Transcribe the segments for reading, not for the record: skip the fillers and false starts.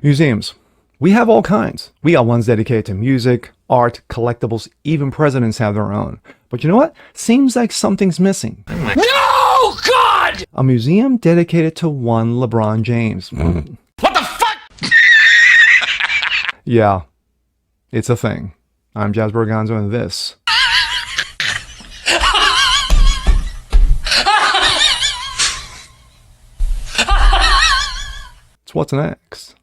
Museums. We have all kinds. We got ones dedicated to music, art, collectibles, even presidents have their own. But you know what? Seems like something's missing. No, God! A museum dedicated to one LeBron James. What the fuck? Yeah, it's a thing. I'm Jazz Berganzo, and this it's What's Next.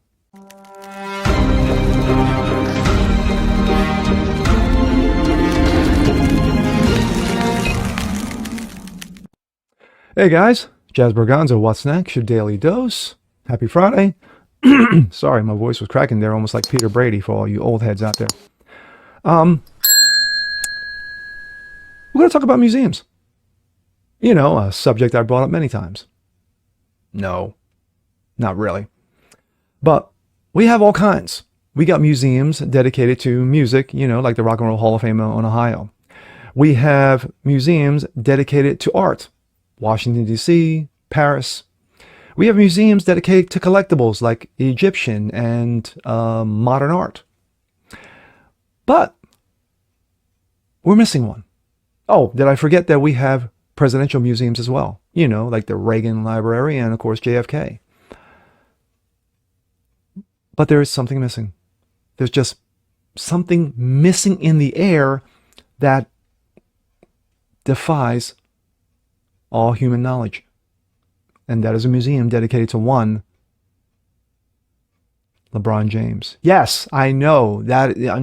Hey guys, Jazz Berganzo, What's Next? Your daily dose. Happy Friday. Sorry, my voice was cracking there, almost like Peter Brady for all you old heads out there. We're going to talk about museums. You know, a subject I brought up many times. No, not really. But we have all kinds. We got museums dedicated to music, you know, like the Rock and Roll Hall of Fame in Ohio. We have museums dedicated to art. Washington, D.C., Paris. We have museums dedicated to collectibles like Egyptian and modern art. But we're missing one. Oh, did I forget that we have presidential museums as well? You know, like the Reagan Library and, of course, JFK. But there is something missing. There's just something missing in the air that defies all human knowledge. And that is a museum dedicated to one LeBron James. Yes, I know that. I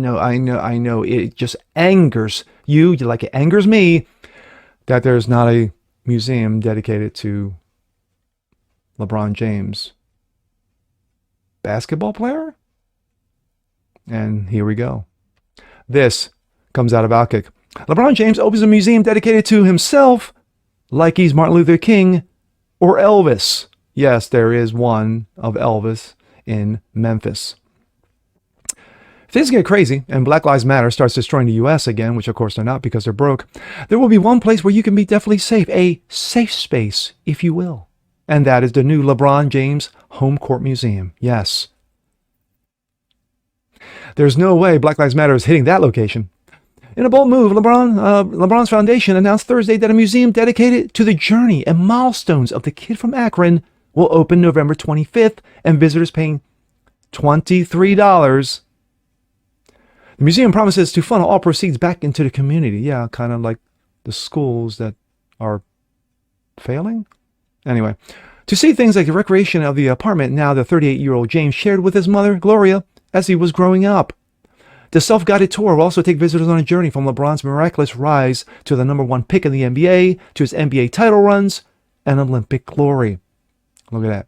know. It just angers you, like it angers me, that there's not a museum dedicated to LeBron James, basketball player. And here we go. This comes out of Outkick. LeBron James opens a museum dedicated to himself, like he's Martin Luther King or Elvis. Yes, there is one of Elvis in Memphis. If things get crazy and Black Lives Matter starts destroying the U.S. again, which of course they're not because they're broke, there will be one place where you can be definitely safe, a safe space, if you will. And that is the new LeBron James Home Court Museum. Yes. There's no way Black Lives Matter is hitting that location. In a bold move, LeBron's foundation announced Thursday that a museum dedicated to the journey and milestones of the kid from Akron will open November 25th, and visitors paying $23. The museum promises to funnel all proceeds back into the community. Yeah, kind of like the schools that are failing. Anyway, to see things like the recreation of the apartment now the 38-year-old James shared with his mother, Gloria, as he was growing up. The self-guided tour will also take visitors on a journey from LeBron's miraculous rise to the #1 pick in the NBA, to his NBA title runs, and Olympic glory. Look at that.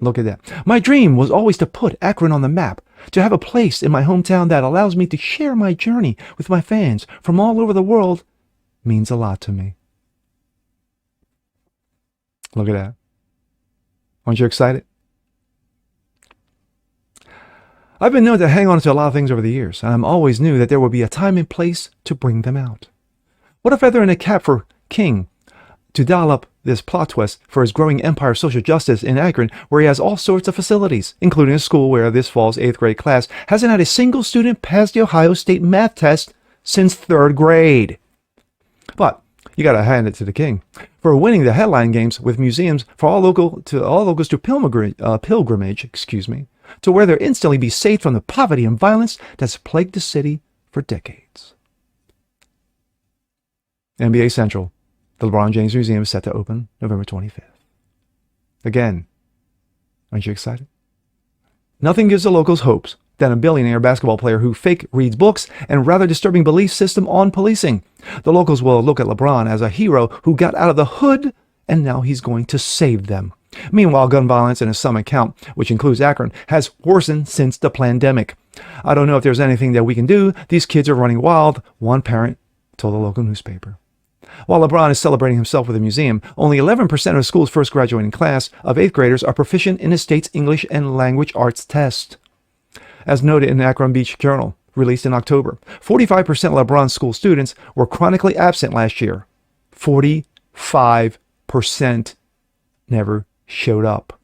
Look at that. My dream was always to put Akron on the map, to have a place in my hometown that allows me to share my journey with my fans from all over the world. Means a lot to me. Look at that. Aren't you excited? I've been known to hang on to a lot of things over the years, and I always knew that there would be a time and place to bring them out. What a feather in a cap for King to dial up this plot twist for his growing empire of social justice in Akron, where he has all sorts of facilities, including a school where this fall's 8th grade class hasn't had a single student pass the Ohio State math test since 3rd grade. But you gotta hand it to the king for winning the headline games with museums for all locals to pilgrimage, to where they'll instantly be saved from the poverty and violence that's plagued the city for decades. NBA Central, the LeBron James Museum, is set to open November 25th. Again, aren't you excited? Nothing gives the locals hopes than a billionaire basketball player who fake reads books and rather disturbing belief system on policing. The locals will look at LeBron as a hero who got out of the hood, and now he's going to save them. Meanwhile, gun violence in a Summit count, which includes Akron, has worsened since the pandemic. I don't know if there's anything that we can do. These kids are running wild, one parent told the local newspaper. While LeBron is celebrating himself with a museum, only 11% of the school's first graduating class of 8th graders are proficient in the state's English and language arts test. As noted in the Akron Beach Journal, released in October, 45% of LeBron's school students were chronically absent last year. 45% never showed up.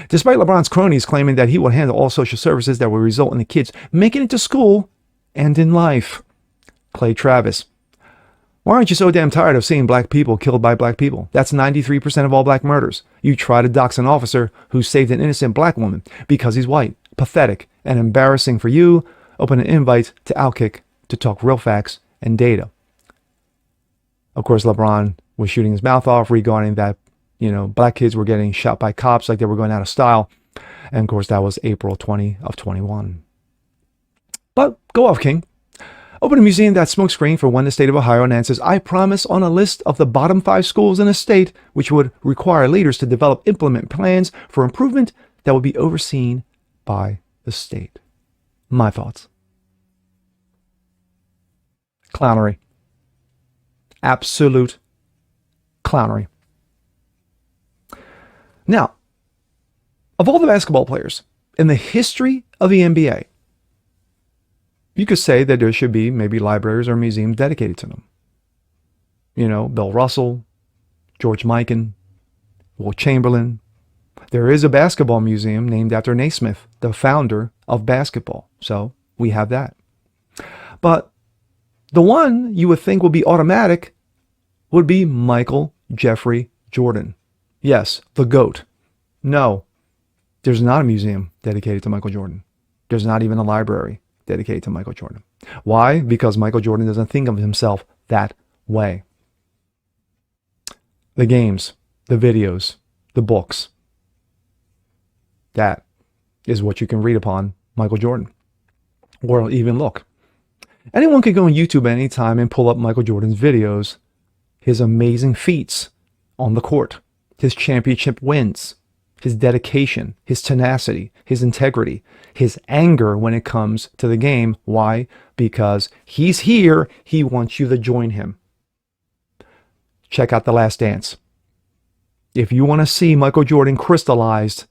Despite LeBron's cronies claiming that he would handle all social services that would result in the kids making it to school and in life. Clay Travis. Why aren't you so damn tired of seeing black people killed by black people? That's 93% of all black murders. You try to dox an officer who saved an innocent black woman because he's white. Pathetic and embarrassing for you. Open an invite to Outkick to talk real facts and data. Of course, LeBron was shooting his mouth off regarding that, black kids were getting shot by cops like they were going out of style. And of course, that was April 20 of 21. But go off, King. Open a museum that smokescreen for when the state of Ohio announces, I promise, on a list of the bottom 5 schools in the state, which would require leaders to implement plans for improvement that would be overseen by the state. My thoughts. Clownery. Absolute clownery. Now, of all the basketball players in the history of the NBA, you could say that there should be maybe libraries or museums dedicated to them. Bill Russell, George Mikan, Will Chamberlain. There is a basketball museum named after Naismith, the founder of basketball. So we have that. But the one you would think would be automatic would be Michael Jeffrey Jordan. Yes, the GOAT. No, there's not a museum dedicated to Michael Jordan. There's not even a library dedicated to Michael Jordan. Why? Because Michael Jordan doesn't think of himself that way. The games, the videos, the books. That is what you can read upon Michael Jordan. Or even look. Anyone can go on YouTube at any time and pull up Michael Jordan's videos, his amazing feats on the court, his championship wins, his dedication, his tenacity, his integrity, his anger when it comes to the game. Why? Because he's here. He wants you to join him. Check out The Last Dance. If you want to see Michael Jordan crystallized,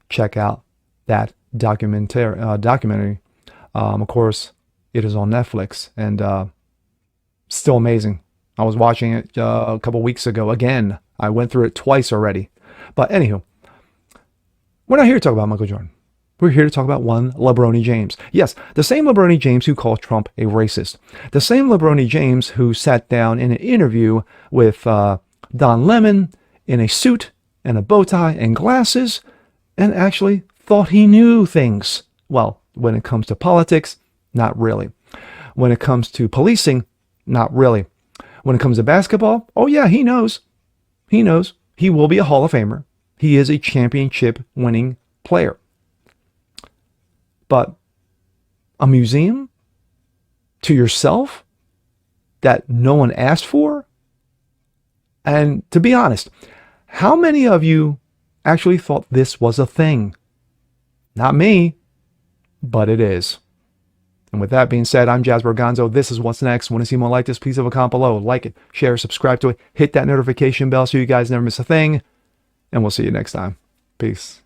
check out that documentary. Of course, it is on Netflix and still amazing. I was watching it a couple weeks ago again. I went through it twice already. But anywho, we're not here to talk about Michael Jordan. We're here to talk about one Lebron James. Yes, the same Lebron James who called Trump a racist. The same Lebron James who sat down in an interview with Don Lemon in a suit and a bow tie and glasses and actually thought he knew things. Well, when it comes to politics, not really. When it comes to policing, not really. When it comes to basketball, oh yeah, he knows. He knows. He will be a Hall of Famer. He is a championship winning player. But a museum to yourself that no one asked for? And to be honest, how many of you actually thought this was a thing? Not me, but it is. And with that being said, I'm Jasper Gonzo. This is What's Next. Want to see more like this? Please leave a comment below. Like it, share, subscribe to it. Hit that notification bell so you guys never miss a thing. And we'll see you next time. Peace.